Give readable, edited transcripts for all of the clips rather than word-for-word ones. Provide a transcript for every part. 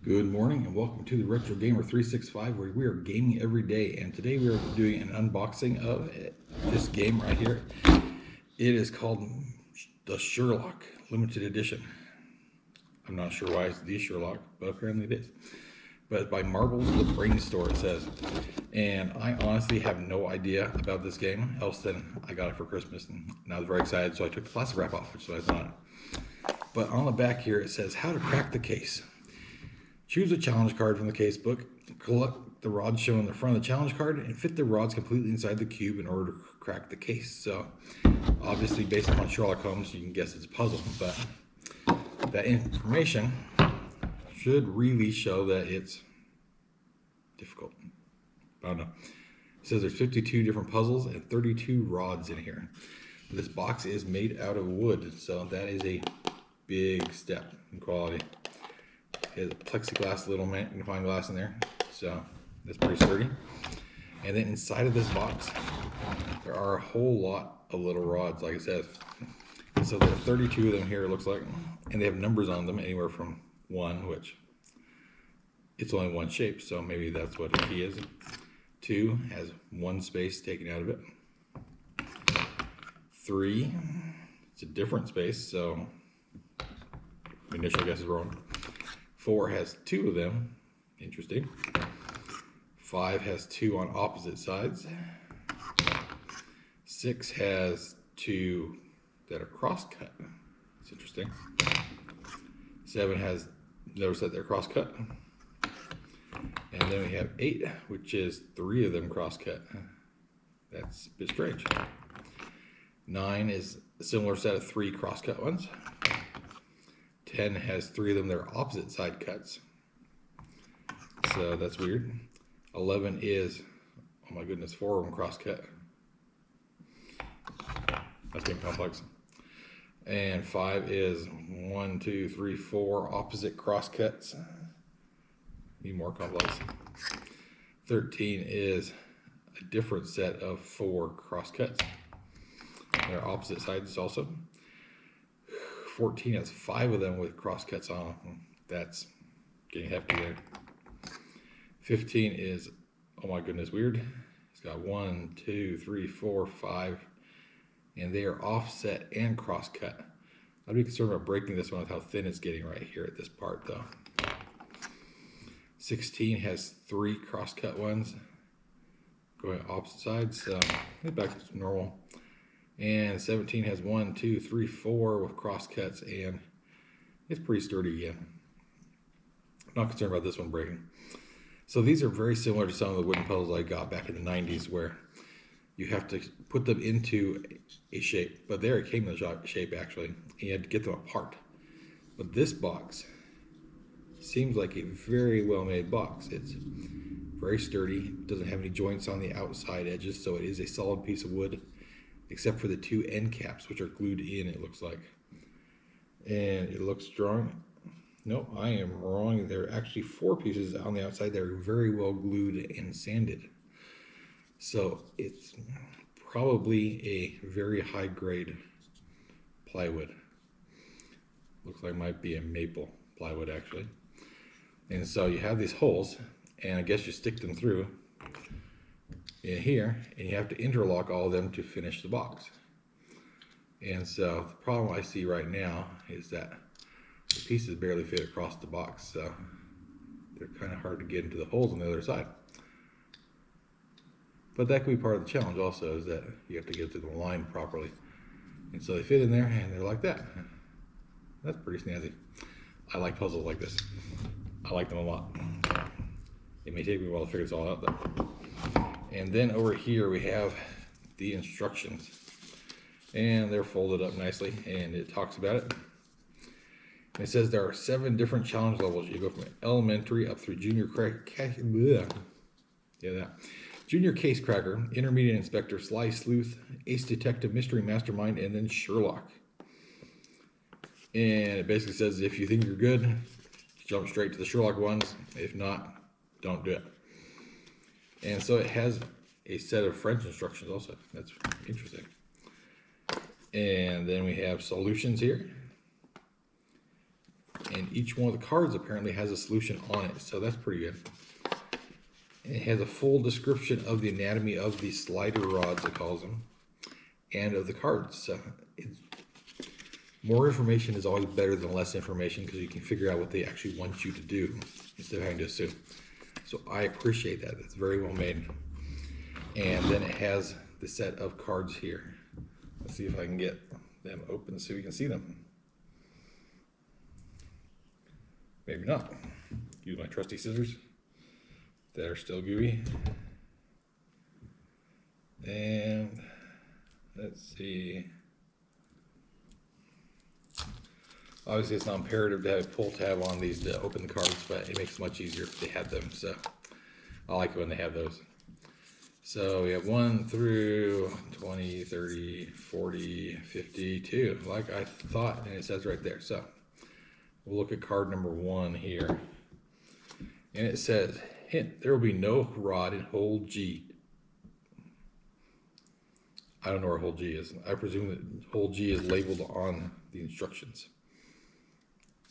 Good morning and welcome to the Retro Gamer 365, where we are gaming every day, and today we are doing an unboxing of this game right here. It is called the Sherlock Limited Edition. I'm not sure why it's the Sherlock, but apparently it is. But it's by Marvel's The Brain Store, it says. And I honestly have no idea about this game, else than I got it for Christmas and I was very excited, so I took the plastic wrap off, which is what I thought. But on the back here it says how to crack the case. Choose a challenge card from the case book, collect the rods shown in the front of the challenge card, and fit the rods completely inside the cube in order to crack the case. So, obviously, based upon Sherlock Holmes, you can guess it's a puzzle, but that information should really show that it's difficult. I don't know. It says there's 52 different puzzles and 32 rods in here. This box is made out of wood, so that is a big step in quality. It has a plexiglass little magnifying glass in there, so that's pretty sturdy. And then inside of this box, there are a whole lot of little rods, like it says. And so there are 32 of them here, it looks like, and they have numbers on them, anywhere from 1, which it's only one shape, so maybe that's what a key is. 2 has 1 space taken out of it. 3, it's a different space, so the initial guess is wrong. 4 has 2 of them, interesting. 5 has 2 on opposite sides. 6 has 2 that are cross-cut, it's interesting. 7 has, notice that they're cross-cut. And then we have 8, which is 3 of them cross-cut. That's a bit strange. 9 is a similar set of 3 cross-cut ones. 10 has 3 of them that are opposite side cuts, so that's weird. 11 is, oh my goodness, 4 of them cross cut. That's getting complex. And 5 is 1, 2, 3, 4 opposite cross cuts. Need more complex. 13 is a different set of 4 cross cuts. They're opposite sides also. 14 has 5 of them with cross cuts on them. That's getting hefty there. 15 is, oh my goodness, weird. It's got 1, 2, 3, 4, 5, and they are offset and cross cut. I'd be concerned about breaking this one with how thin it's getting right here at this part though. 16 has 3 cross cut ones going opposite sides, so back to normal. And 17 has 1, 2, 3, 4 with cross cuts, and it's pretty sturdy again. I'm not concerned about this one breaking. So these are very similar to some of the wooden puzzles I got back in the 90s, where you have to put them into a shape. But there it came in the shape actually, and you had to get them apart. But this box seems like a very well made box. It's very sturdy, doesn't have any joints on the outside edges, so it is a solid piece of wood, except for the 2 end caps, which are glued in, it looks like. And it looks strong. No, I am wrong. There are actually 4 pieces on the outside that are very well glued and sanded. So it's probably a very high grade plywood. Looks like it might be a maple plywood actually. And so you have these holes, and I guess you stick them through in here, and you have to interlock all of them to finish the box. And so the problem I see right now is that the pieces barely fit across the box, so they're kind of hard to get into the holes on the other side. But that could be part of the challenge also, is that you have to get to the line properly. And so they fit in there, and they're like that. That's pretty snazzy. I like puzzles like this. I like them a lot. It may take me a while to figure this all out though. And then over here we have the instructions, and they're folded up nicely, and it talks about it. And it says there are 7 different challenge levels. You go from elementary up through junior junior case cracker, intermediate inspector, sly sleuth, ace detective, mystery mastermind, and then Sherlock. And it basically says if you think you're good, jump straight to the Sherlock ones. If not, don't do it. And so it has a set of French instructions also. That's interesting. And then we have solutions here. and each one of the cards apparently has a solution on it, so that's pretty good. And it has a full description of the anatomy of the slider rods, it calls them, and of the cards. So more information is always better than less information, because you can figure out what they actually want you to do instead of having to assume. So I appreciate that. It's very well made. And then it has the set of cards here. Let's see if I can get them open so we can see them. Maybe not. Use my trusty scissors that are still gooey. And let's see. Obviously, it's not imperative to have a pull tab on these to open the cards, but it makes it much easier if they had them. So I like it when they have those. So we have 1 through 20, 30, 40, 52, like I thought, and it says right there. So we'll look at card number 1 here. And it says, hint, there will be no rod in hole G. I don't know where hole G is. I presume that hole G is labeled on the instructions.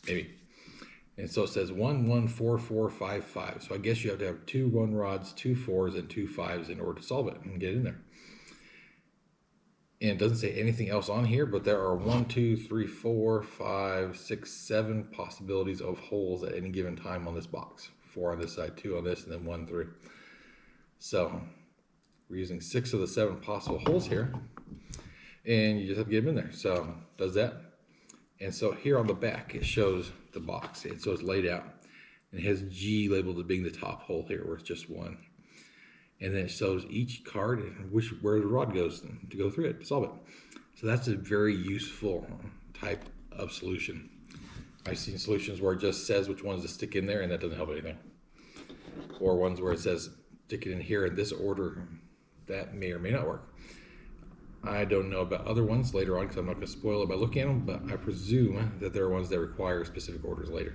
Maybe. And so it says 1, 1, 4, 4, 5, 5. So I guess you have to have 2 1 rods, 2 4s, and 2 5s in order to solve it and get in there. And it doesn't say anything else on here, but there are 1, 2, 3, 4, 5, 6, 7 possibilities of holes at any given time on this box. 4 on this side, 2 on this, and then 1 through. So we're using 6 of the 7 possible holes here, and you just have to get them in there. So it does that. And so here on the back, it shows the box. And so it's laid out. And it has G labeled as being the top hole here, where it's just 1. And then it shows each card and where the rod goes to go through it, to solve it. So that's a very useful type of solution. I've seen solutions where it just says which ones to stick in there, and that doesn't help anything. Or ones where it says stick it in here in this order. That may or may not work. I don't know about other ones later on, because I'm not going to spoil it by looking at them, but I presume that there are ones that require specific orders later.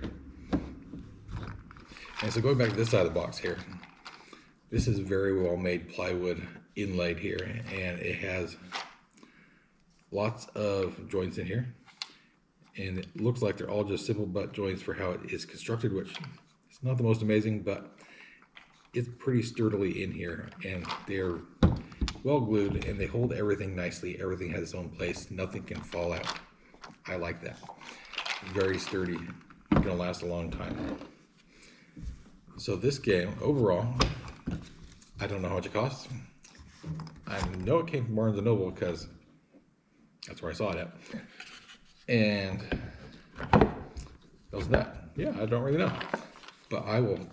And so going back to this side of the box here, this is very well made plywood inlaid here, and it has lots of joints in here, and it looks like they're all just simple butt joints for how it is constructed, which is not the most amazing, but it's pretty sturdily in here, and they're well glued, and they hold everything nicely. Everything has its own place. Nothing can fall out. I like that. Very sturdy. Gonna last a long time. So this game, overall, I don't know how much it costs. I know it came from Barnes & Noble because that's where I saw it at. And that was that. Yeah, I don't really know. But I will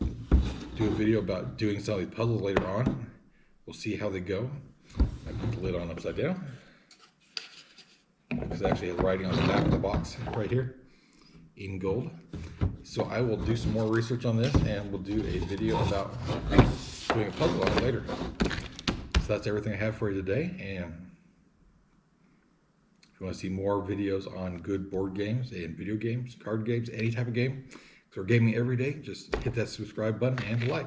do a video about doing some of these puzzles later on. We'll see how they go. I put the lid on upside down, because it actually has writing on the back of the box right here in gold. So I will do some more research on this, and we'll do a video about doing a puzzle on it later. So that's everything I have for you today. And if you want to see more videos on good board games and video games, card games, any type of game, because we're gaming every day, just hit that subscribe button and like.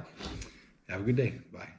Have a good day. Bye.